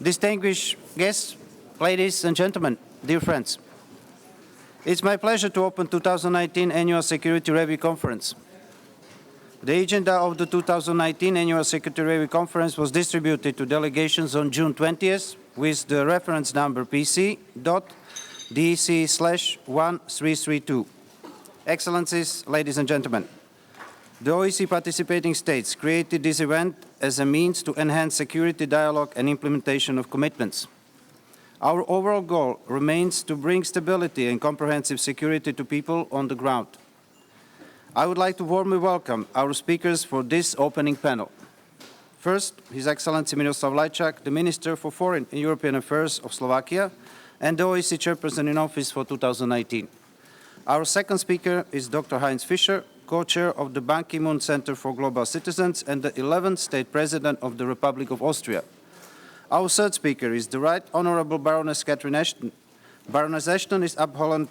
Distinguished guests, ladies and gentlemen, dear friends, it's my pleasure to open 2019 Annual Security Review Conference. The agenda of the 2019 Annual Security Review Conference was distributed to delegations on June 20th with the reference number PC.DEC/1332. Excellencies, ladies and gentlemen, the OSCE participating states created this event as a means to enhance security dialogue and implementation of commitments. Our overall goal remains to bring stability and comprehensive security to people on the ground. I would like to warmly welcome our speakers for this opening panel. First, His Excellency Miroslav Lajčák, the Minister for Foreign and European Affairs of Slovakia and the OSCE Chairperson-in-Office for 2019. Our second speaker is Dr. Heinz Fischer, co-chair of the Ban Ki-moon Center for Global Citizens and the 11th State President of the Republic of Austria. Our third speaker is the Right Honorable Baroness Ashton. Baroness Ashton is Upholland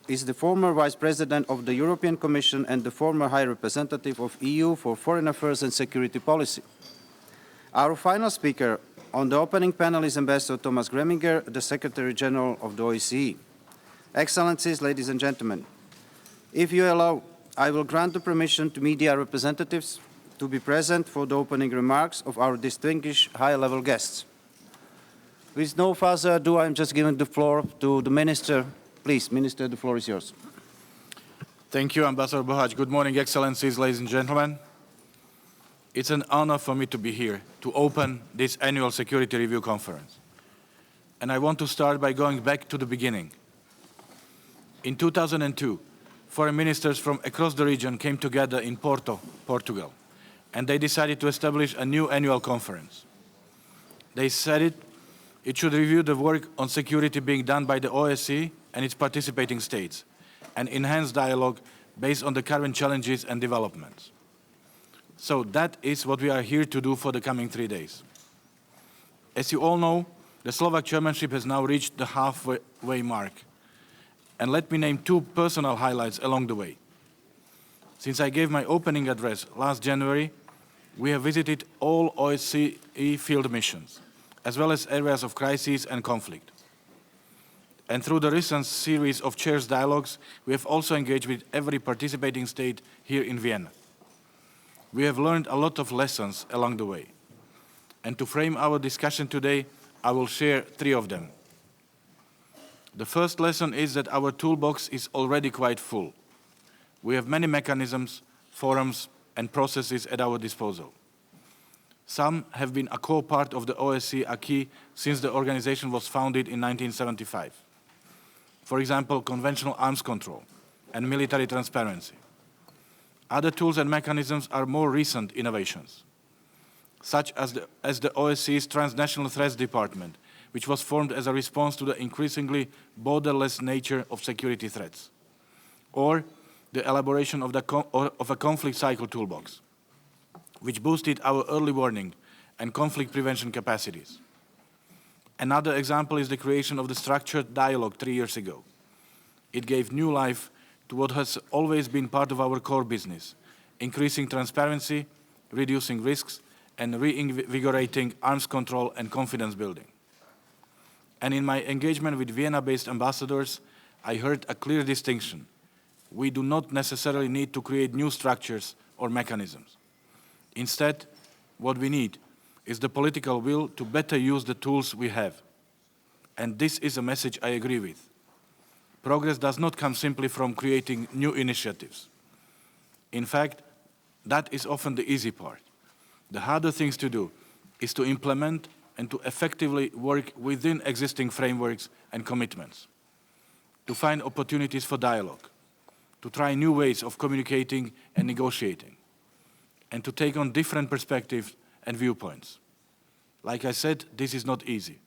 is the former Vice President of the European Commission and the former High Representative of EU for Foreign Affairs and Security Policy. Our final speaker on the opening panel is Ambassador Thomas Greminger, the Secretary General of the OSCE. Excellencies, ladies and gentlemen, if you allow, I will grant the permission to media representatives to be present for the opening remarks of our distinguished high-level guests. With no further ado, I'm just giving the floor to the Minister. Please, Minister, the floor is yours. Thank you, Ambassador Bohaj. Good morning, Excellencies, ladies and gentlemen. It's an honor for me to be here to open this annual Security Review Conference. And I want to start by going back to the beginning. In 2002, foreign ministers from across the region came together in Porto, Portugal, and they decided to establish a new annual conference. They said it should review the work on security being done by the OSCE and its participating states, and enhance dialogue based on the current challenges and developments. So that is what we are here to do for the coming 3 days. As you all know, the Slovak chairmanship has now reached the halfway mark. And let me name two personal highlights along the way. Since I gave my opening address last January, we have visited all OSCE field missions, as well as areas of crisis and conflict. And through the recent series of chairs dialogues, we have also engaged with every participating state here in Vienna. We have learned a lot of lessons along the way. And to frame our discussion today, I will share three of them. The first lesson is that our toolbox is already quite full. We have many mechanisms, forums, and processes at our disposal. Some have been a core part of the OSCE acquis since the organization was founded in 1975. For example, conventional arms control and military transparency. Other tools and mechanisms are more recent innovations, such as the OSCE's Transnational Threats Department, which was formed as a response to the increasingly borderless nature of security threats, or the elaboration of a conflict cycle toolbox, which boosted our early warning and conflict prevention capacities. Another example is the creation of the structured dialogue 3 years ago. It gave new life to what has always been part of our core business, increasing transparency, reducing risks, and reinvigorating arms control and confidence building. And in my engagement with Vienna-based ambassadors, I heard a clear distinction. We do not necessarily need to create new structures or mechanisms. Instead, what we need is the political will to better use the tools we have. And this is a message I agree with. Progress does not come simply from creating new initiatives. In fact, that is often the easy part. The harder things to do is to implement and to effectively work within existing frameworks and commitments, to find opportunities for dialogue, to try new ways of communicating and negotiating, and to take on different perspectives and viewpoints. Like I said, this is not easy.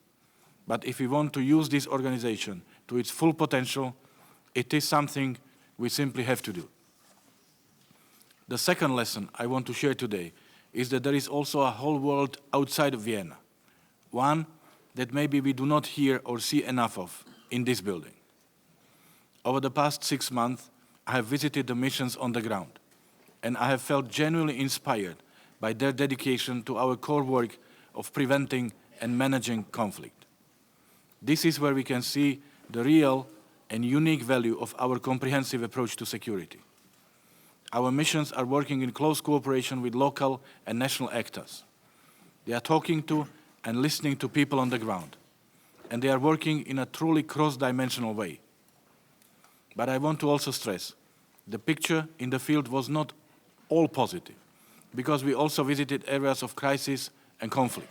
But if we want to use this organization to its full potential, it is something we simply have to do. The second lesson I want to share today is that there is also a whole world outside of Vienna, one that maybe we do not hear or see enough of in this building. Over the past 6 months, I have visited the missions on the ground, and I have felt genuinely inspired by their dedication to our core work of preventing and managing conflict. This is where we can see the real and unique value of our comprehensive approach to security. Our missions are working in close cooperation with local and national actors. They are talking to and listening to people on the ground, and they are working in a truly cross-dimensional way. But I want to also stress, the picture in the field was not all positive, because we also visited areas of crisis and conflict.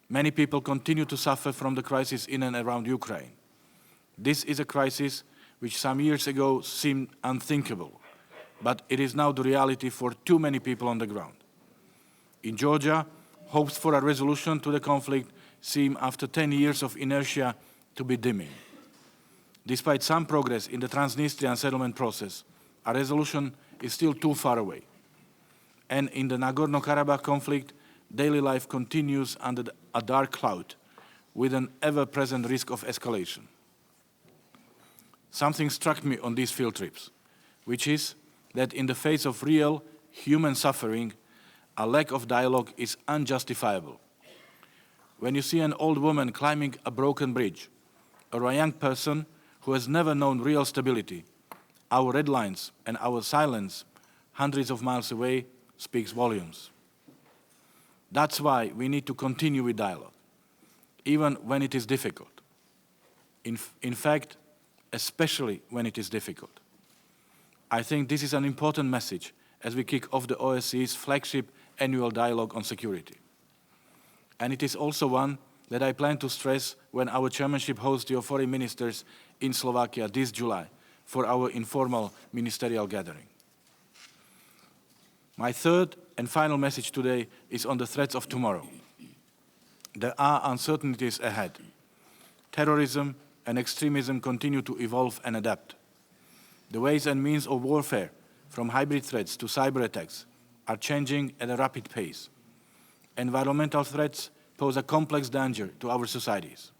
Many people continue to suffer from the crisis in and around Ukraine. This is a crisis which some years ago seemed unthinkable, but it is now the reality for too many people on the ground. In Georgia, hopes for a resolution to the conflict seem, after 10 years of inertia, to be dimming. Despite some progress in the Transnistrian settlement process, a resolution is still too far away. And in the Nagorno-Karabakh conflict, daily life continues under a dark cloud, with an ever-present risk of escalation. Something struck me on these field trips, which is that in the face of real human suffering, a lack of dialogue is unjustifiable. When you see an old woman climbing a broken bridge, or a young person who has never known real stability, our red lines and our silence hundreds of miles away speaks volumes. That's why we need to continue with dialogue, even when it is difficult. In fact, especially when it is difficult. I think this is an important message as we kick off the OSCE's flagship annual dialogue on security. And it is also one that I plan to stress when our chairmanship hosts your foreign ministers in Slovakia this July for our informal ministerial gathering. My third and final message today is on the threats of tomorrow. There are uncertainties ahead. Terrorism and extremism continue to evolve and adapt. The ways and means of warfare, from hybrid threats to cyber attacks, are changing at a rapid pace. Environmental threats pose a complex danger to our societies,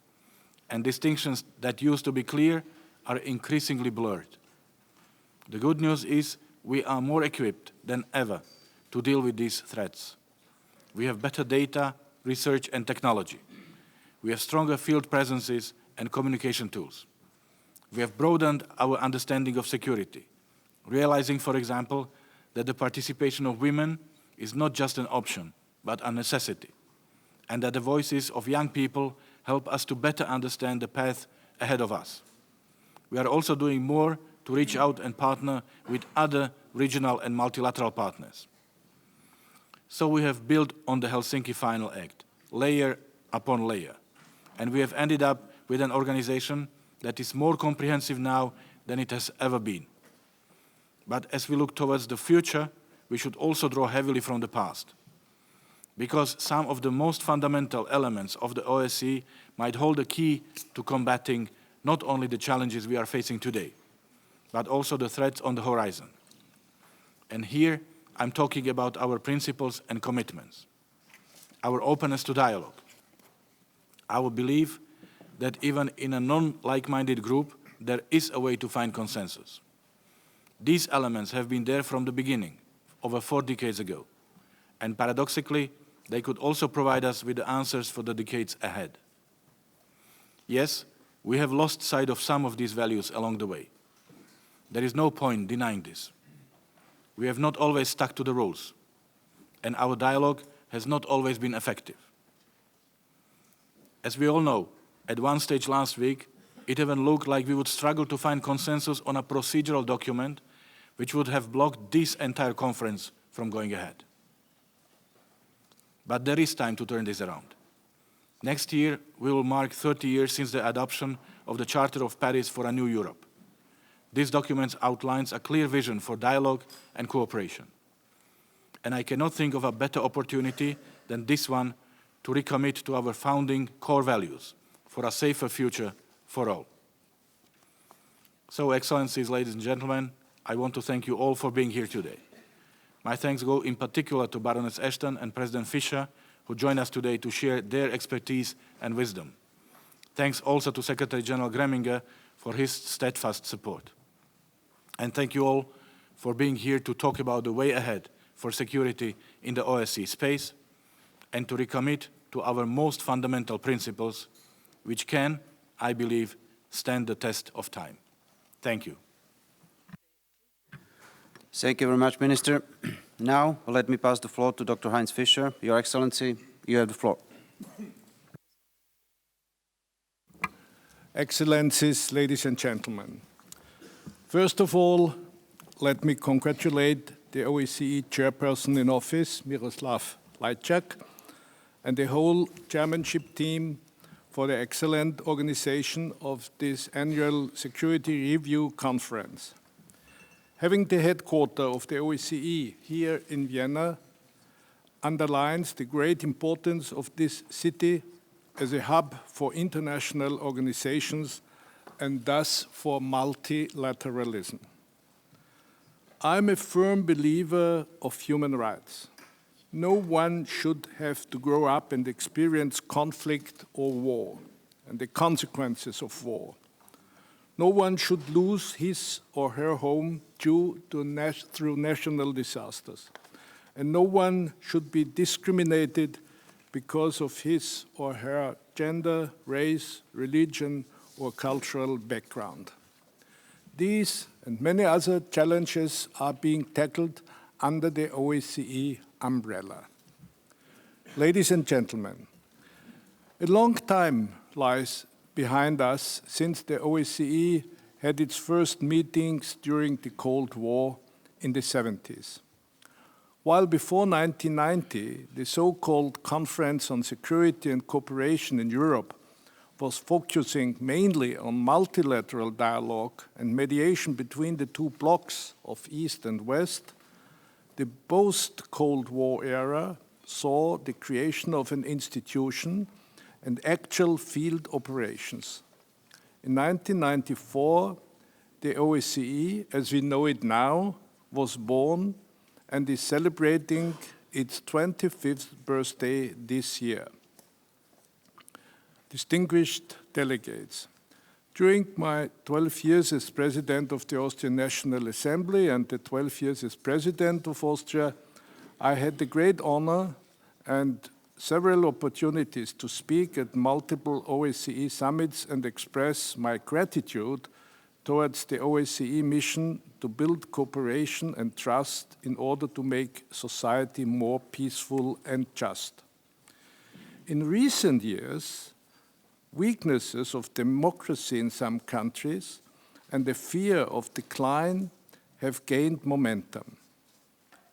and distinctions that used to be clear are increasingly blurred. The good news is we are more equipped than ever to deal with these threats. We have better data, research, and technology. We have stronger field presences and communication tools. We have broadened our understanding of security, realizing, for example, that the participation of women is not just an option, but a necessity, and that the voices of young people help us to better understand the path ahead of us. We are also doing more to reach out and partner with other regional and multilateral partners. So we have built on the Helsinki Final Act, layer upon layer, and we have ended up with an organization that is more comprehensive now than it has ever been. But as we look towards the future, we should also draw heavily from the past, because some of the most fundamental elements of the OSCE might hold the key to combating not only the challenges we are facing today, but also the threats on the horizon. And here, I'm talking about our principles and commitments, our openness to dialogue, our belief that even in a non-like-minded group, there is a way to find consensus. These elements have been there from the beginning, over 4 decades ago, and paradoxically, they could also provide us with the answers for the decades ahead. Yes, we have lost sight of some of these values along the way. There is no point denying this. We have not always stuck to the rules, and our dialogue has not always been effective. As we all know, at one stage last week, it even looked like we would struggle to find consensus on a procedural document which would have blocked this entire conference from going ahead. But there is time to turn this around. Next year, we will mark 30 years since the adoption of the Charter of Paris for a New Europe. This document outlines a clear vision for dialogue and cooperation. And I cannot think of a better opportunity than this one to recommit to our founding core values for a safer future for all. So, Excellencies, ladies and gentlemen, I want to thank you all for being here today. My thanks go in particular to Baroness Ashton and President Fischer, who joined us today to share their expertise and wisdom. Thanks also to Secretary General Greminger for his steadfast support. And thank you all for being here to talk about the way ahead for security in the OSCE space and to recommit to our most fundamental principles, which can, I believe, stand the test of time. Thank you. Thank you very much, Minister. Now, let me pass the floor to Dr. Heinz Fischer. Your Excellency, you have the floor. Excellencies, ladies and gentlemen. First of all, let me congratulate the OSCE Chairperson-in-Office, Miroslav Lajčák, and the whole chairmanship team for the excellent organization of this annual Security Review Conference. Having the headquarters of the OSCE here in Vienna underlines the great importance of this city as a hub for international organizations and thus for multilateralism. I'm a firm believer of human rights. No one should have to grow up and experience conflict or war and the consequences of war. No one should lose his or her home through national disasters. And no one should be discriminated because of his or her gender, race, religion, or cultural background. These and many other challenges are being tackled under the OSCE umbrella. Ladies and gentlemen, a long time lies behind us since the OSCE had its first meetings during the Cold War in the 70s. While before 1990, the so-called Conference on Security and Cooperation in Europe was focusing mainly on multilateral dialogue and mediation between the two blocs of East and West, the post-Cold War era saw the creation of an institution and actual field operations. In 1994, the OSCE, as we know it now, was born and is celebrating its 25th birthday this year. Distinguished delegates, during my 12 years as President of the Austrian National Assembly and the 12 years as President of Austria, I had the great honor and several opportunities to speak at multiple OSCE summits and express my gratitude towards the OSCE mission to build cooperation and trust in order to make society more peaceful and just. In recent years, weaknesses of democracy in some countries and the fear of decline have gained momentum.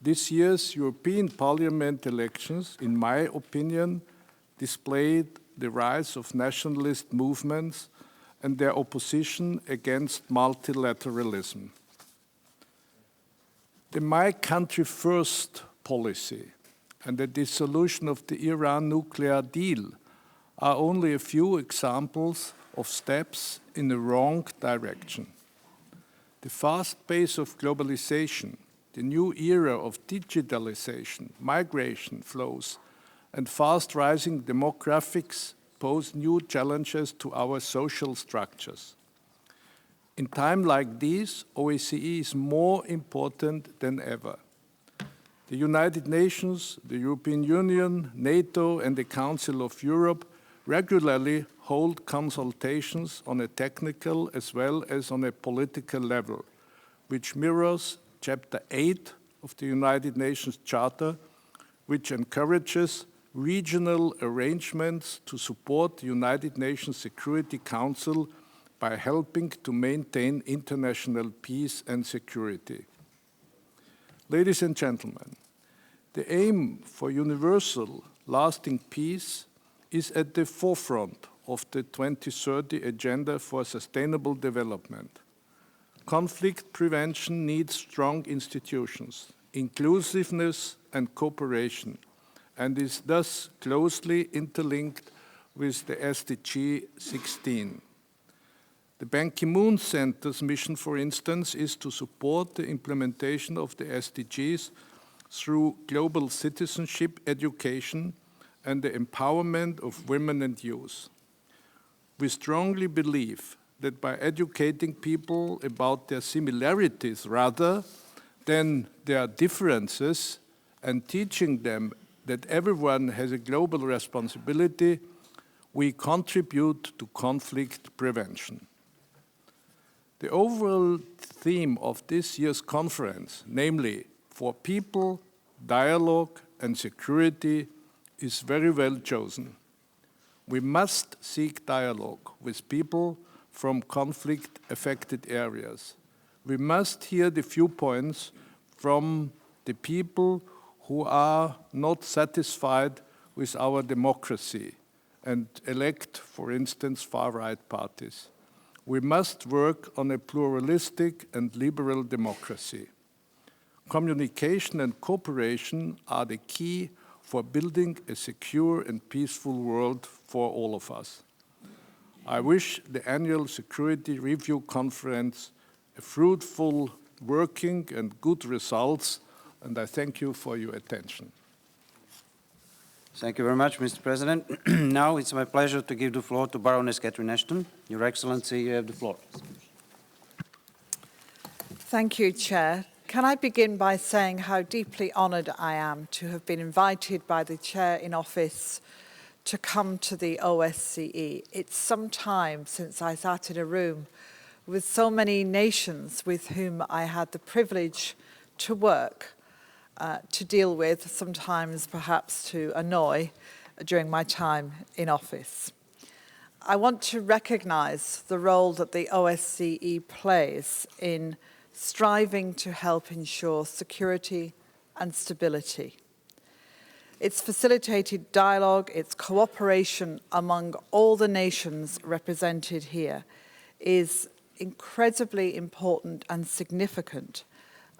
This year's European Parliament elections, in my opinion, displayed the rise of nationalist movements and their opposition against multilateralism. The My Country First policy and the dissolution of the Iran nuclear deal are only a few examples of steps in the wrong direction. The fast pace of globalization, the new era of digitalization, migration flows, and fast-rising demographics pose new challenges to our social structures. In times like these, OSCE is more important than ever. The United Nations, the European Union, NATO, and the Council of Europe regularly hold consultations on a technical as well as on a political level, which mirrors Chapter 8 of the United Nations Charter, which encourages regional arrangements to support the United Nations Security Council by helping to maintain international peace and security. Ladies and gentlemen, the aim for universal, lasting peace is at the forefront of the 2030 Agenda for Sustainable Development. Conflict prevention needs strong institutions, inclusiveness and cooperation, and is thus closely interlinked with the SDG 16. The Ban Ki-moon Center's mission, for instance, is to support the implementation of the SDGs through global citizenship education and the empowerment of women and youth. We strongly believe that by educating people about their similarities rather than their differences and teaching them that everyone has a global responsibility, we contribute to conflict prevention. The overall theme of this year's conference, namely for people, dialogue and security, is very well chosen. We must seek dialogue with people from conflict-affected areas. We must hear the viewpoints from the people who are not satisfied with our democracy and elect, for instance, far-right parties. We must work on a pluralistic and liberal democracy. Communication and cooperation are the key for building a secure and peaceful world for all of us. I wish the annual Security Review Conference a fruitful working and good results, and I thank you for your attention. Thank you very much, Mr. President. Now it's my pleasure to give the floor to Baroness Catherine Ashton. Your Excellency, you have the floor. Thank you, Chair. Can I begin by saying how deeply honoured I am to have been invited by the Chair-in-Office to come to the OSCE. It's some time since I sat in a room with so many nations with whom I had the privilege to work, to deal with, sometimes perhaps to annoy during my time in office. I want to recognise the role that the OSCE plays in striving to help ensure security and stability. It's facilitated dialogue, its cooperation among all the nations represented here is incredibly important and significant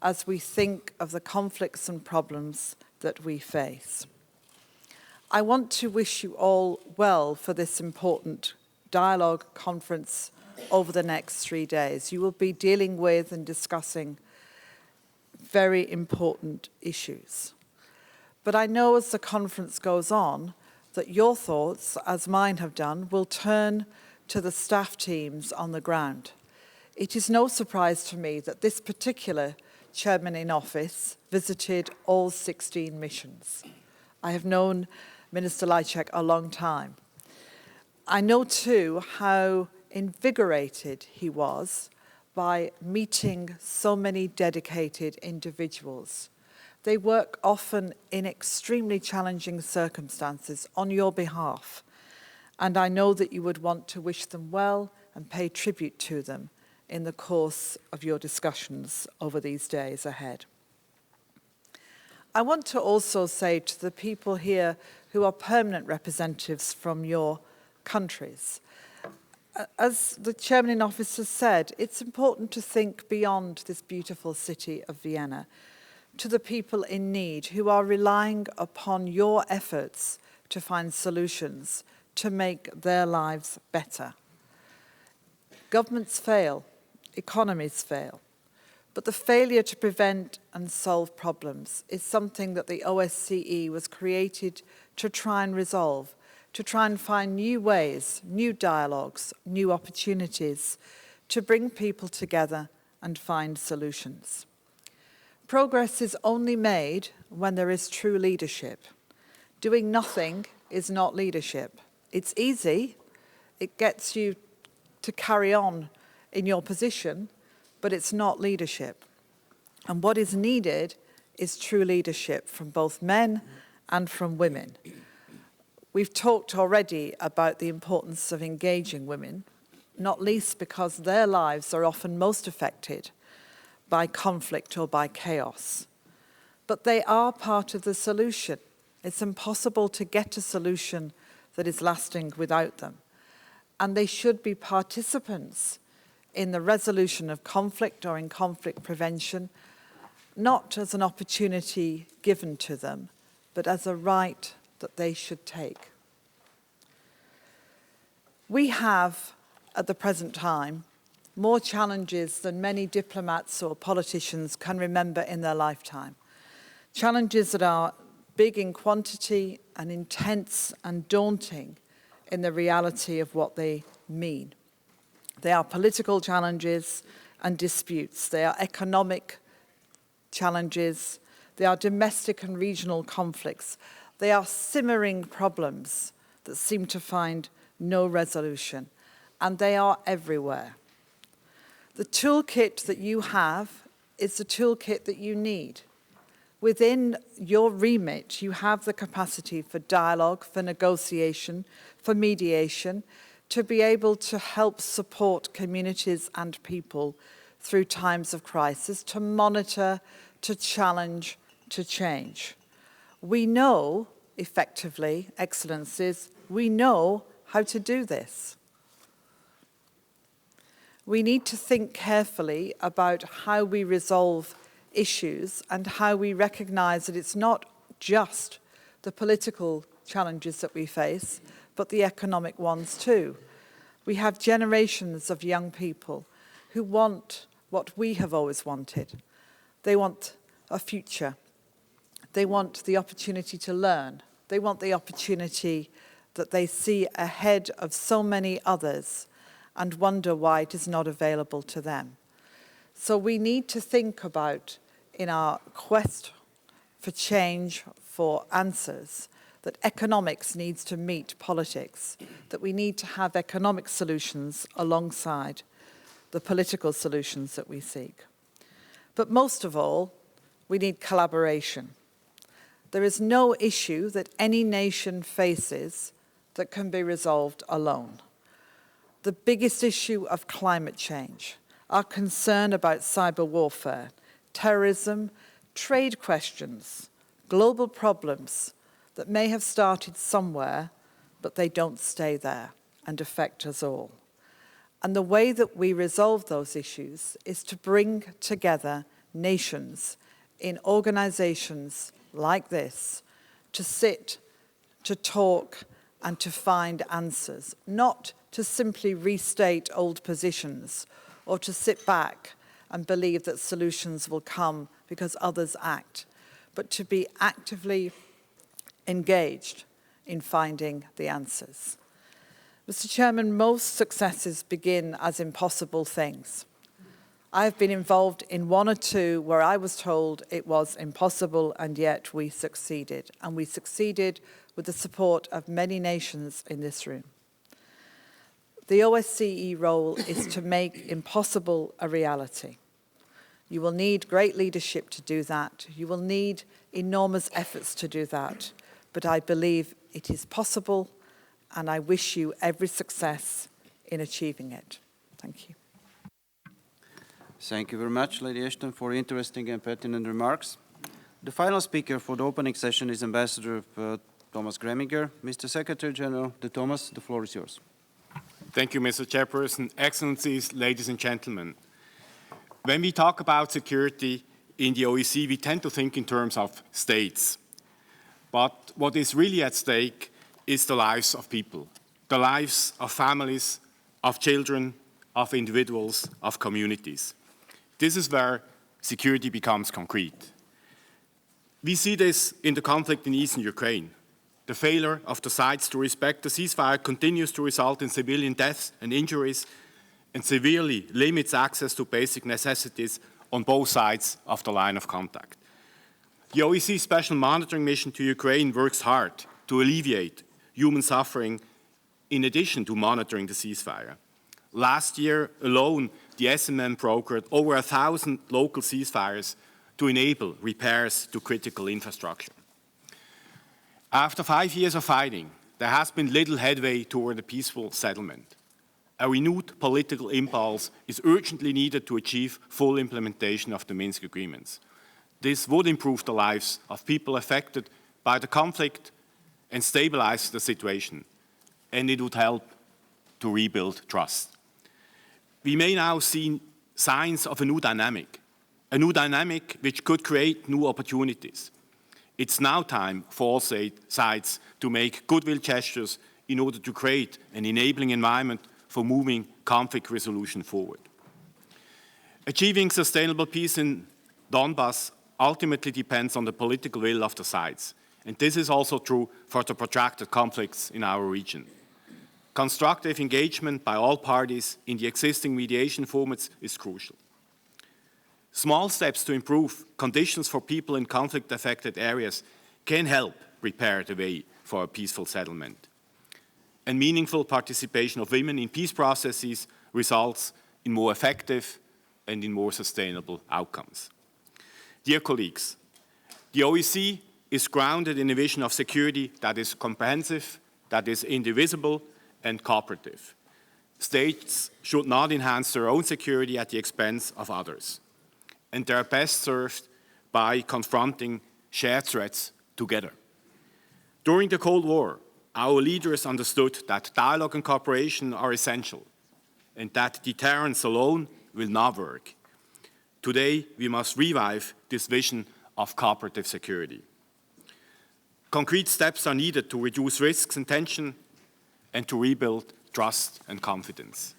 as we think of the conflicts and problems that we face. I want to wish you all well for this important dialogue conference over the next 3 days. You will be dealing with and discussing very important issues. But I know as the conference goes on that your thoughts, as mine have done, will turn to the staff teams on the ground. It is no surprise to me that this particular Chairman-in-Office visited all 16 missions. I have known Minister Lajčák a long time. I know too how invigorated he was by meeting so many dedicated individuals. They work often in extremely challenging circumstances on your behalf, and I know that you would want to wish them well and pay tribute to them in the course of your discussions over these days ahead. I want to also say to the people here who are permanent representatives from your countries, as the Chairman-in-Office has said, it's important to think beyond this beautiful city of Vienna to the people in need who are relying upon your efforts to find solutions to make their lives better. Governments fail, economies fail, but the failure to prevent and solve problems is something that the OSCE was created to try and resolve, to try and find new ways, new dialogues, new opportunities to bring people together and find solutions. Progress is only made when there is true leadership. Doing nothing is not leadership. It's easy, it gets you to carry on in your position, but it's not leadership. And what is needed is true leadership from both men and from women. We've talked already about the importance of engaging women, not least because their lives are often most affected by conflict or by chaos. But they are part of the solution. It's impossible to get a solution that is lasting without them. And they should be participants in the resolution of conflict or in conflict prevention, not as an opportunity given to them, but as a right that they should take. We have, at the present time, more challenges than many diplomats or politicians can remember in their lifetime. Challenges that are big in quantity and intense and daunting in the reality of what they mean. They are political challenges and disputes. They are economic challenges. They are domestic and regional conflicts. They are simmering problems that seem to find no resolution, and they are everywhere. The toolkit that you have is the toolkit that you need. Within your remit, you have the capacity for dialogue, for negotiation, for mediation, to be able to help support communities and people through times of crisis, to monitor, to challenge, to change. We know, effectively, Excellencies, we know how to do this. We need to think carefully about how we resolve issues and how we recognise that it's not just the political challenges that we face, but the economic ones too. We have generations of young people who want what we have always wanted. They want a future. They want the opportunity to learn. They want the opportunity that they see ahead of so many others and wonder why it is not available to them. So we need to think about, in our quest for change, for answers, that economics needs to meet politics, that we need to have economic solutions alongside the political solutions that we seek. But most of all, we need collaboration. There is no issue that any nation faces that can be resolved alone. The biggest issue of climate change, our concern about cyber warfare, terrorism, trade questions, global problems that may have started somewhere, but they don't stay there and affect us all. And the way that we resolve those issues is to bring together nations in organizations like this to sit, to talk, and to find answers, not to simply restate old positions or to sit back and believe that solutions will come because others act, but to be actively engaged in finding the answers. Mr. Chairman, most successes begin as impossible things. I have been involved in one or two where I was told it was impossible, and yet we succeeded. And we succeeded with the support of many nations in this room. The OSCE role is to make impossible a reality. You will need great leadership to do that. You will need enormous efforts to do that. But I believe it is possible, and I wish you every success in achieving it. Thank you. Thank you very much, Lady Ashton, for interesting and pertinent remarks. The final speaker for the opening session is Ambassador Thomas Greminger. Mr. Secretary General de Thomas, the floor is yours. Thank you, Mr. Chairperson. Excellencies, ladies and gentlemen. When we talk about security in the OSCE, we tend to think in terms of states. But what is really at stake is the lives of people, the lives of families, of children, of individuals, of communities. This is where security becomes concrete. We see this in the conflict in eastern Ukraine. The failure of the sides to respect the ceasefire continues to result in civilian deaths and injuries and severely limits access to basic necessities on both sides of the line of contact. The OSCE Special Monitoring Mission to Ukraine works hard to alleviate human suffering in addition to monitoring the ceasefire. Last year alone, the SMM brokered over 1,000 local ceasefires to enable repairs to critical infrastructure. After 5 years of fighting, there has been little headway toward a peaceful settlement. A renewed political impulse is urgently needed to achieve full implementation of the Minsk agreements. This would improve the lives of people affected by the conflict and stabilize the situation, and it would help to rebuild trust. We may now see signs of a new dynamic which could create new opportunities. It's now time for all sides to make goodwill gestures in order to create an enabling environment for moving conflict resolution forward. Achieving sustainable peace in Donbass ultimately depends on the political will of the sides, and this is also true for the protracted conflicts in our region. Constructive engagement by all parties in the existing mediation formats is crucial. Small steps to improve conditions for people in conflict-affected areas can help prepare the way for a peaceful settlement. And meaningful participation of women in peace processes results in more effective and in more sustainable outcomes. Dear colleagues, the OSCE is grounded in a vision of security that is comprehensive, that is indivisible and cooperative. States should not enhance their own security at the expense of others, and they are best served by confronting shared threats together. During the Cold War, our leaders understood that dialogue and cooperation are essential, and that deterrence alone will not work. Today, we must revive this vision of cooperative security. Concrete steps are needed to reduce risks and tension and to rebuild trust and confidence.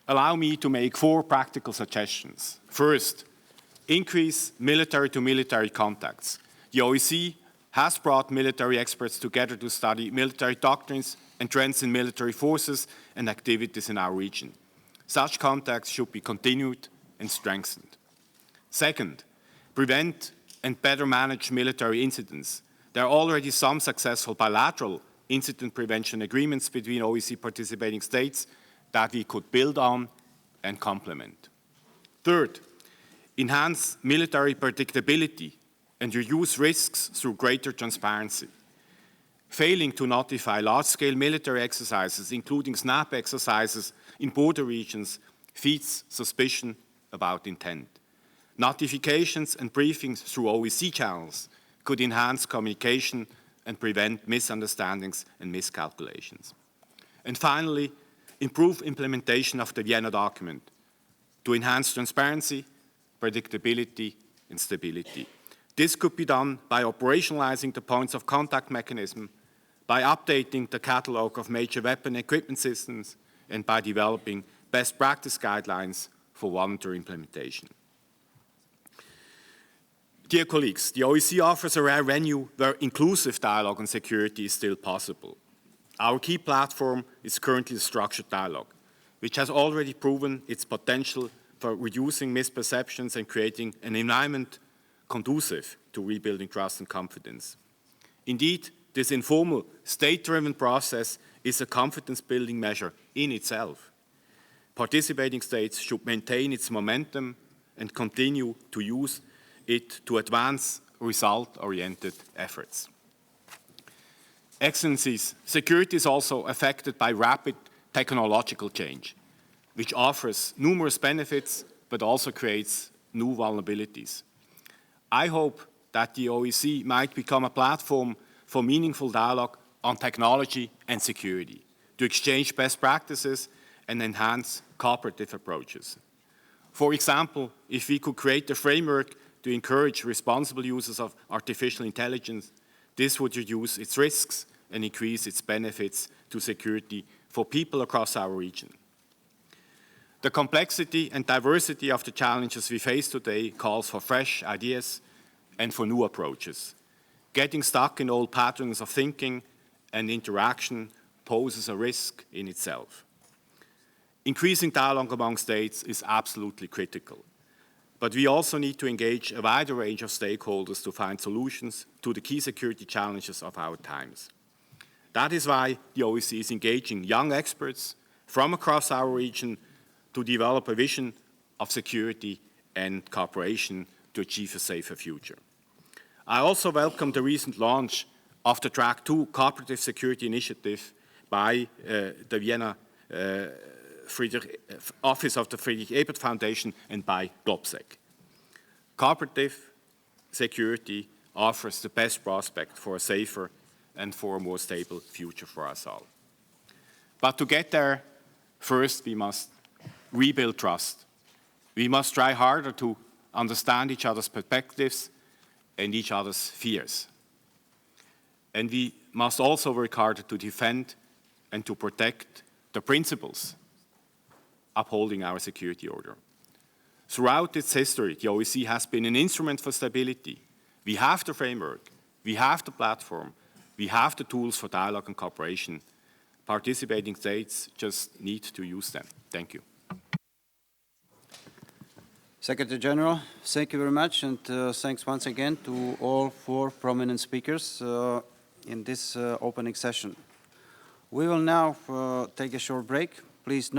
Allow me to make 4 practical suggestions. First, increase military-to-military contacts. The OSCE has brought military experts together to study military doctrines and trends in military forces and activities in our region. Such contacts should be continued and strengthened. Second, prevent and better manage military incidents. There are already some successful bilateral incident prevention agreements between OSCE participating states that we could build on and complement. Third, enhance military predictability and reduce risks through greater transparency. Failing to notify large-scale military exercises, including SNAP exercises in border regions, feeds suspicion about intent. Notifications and briefings through OSCE channels could enhance communication and prevent misunderstandings and miscalculations. And finally, improve implementation of the Vienna document to enhance transparency, predictability, and stability. This could be done by operationalizing the points of contact mechanism, by updating the catalog of major weapon equipment systems, and by developing best practice guidelines for voluntary implementation. Dear colleagues, the OSCE offers a rare venue where inclusive dialogue on security is still possible. Our key platform is currently the structured dialogue, which has already proven its potential for reducing misperceptions and creating an environment conducive to rebuilding trust and confidence. Indeed, this informal, state-driven process is a confidence-building measure in itself. Participating states should maintain its momentum and continue to use it to advance result-oriented efforts. Excellencies, security is also affected by rapid technological change, which offers numerous benefits but also creates new vulnerabilities. I hope that the OSCE might become a platform for meaningful dialogue on technology and security, to exchange best practices and enhance cooperative approaches. For example, if we could create a framework to encourage responsible uses of artificial intelligence, this would reduce its risks and increase its benefits to security for people across our region. The complexity and diversity of the challenges we face today calls for fresh ideas and for new approaches. Getting stuck in old patterns of thinking and interaction poses a risk in itself. Increasing dialogue among states is absolutely critical. But we also need to engage a wider range of stakeholders to find solutions to the key security challenges of our times. That is why the OSCE is engaging young experts from across our region to develop a vision of security and cooperation to achieve a safer future. I also welcome the recent launch of the Track 2 Cooperative Security Initiative by the Vienna Office of the Friedrich Ebert Foundation and by GlobSec. Cooperative security offers the best prospect for a safer and for a more stable future for us all. But to get there, first we must rebuild trust. We must try harder to understand each other's perspectives and each other's fears. And we must also work harder to defend and to protect the principles upholding our security order. Throughout its history, the OSCE has been an instrument for stability. We have the framework, we have the platform, we have the tools for dialogue and cooperation. Participating states just need to use them. Thank you. Secretary General, thank you very much, and thanks once again to all 4 prominent speakers. in this opening session. We will now take a short break. Please note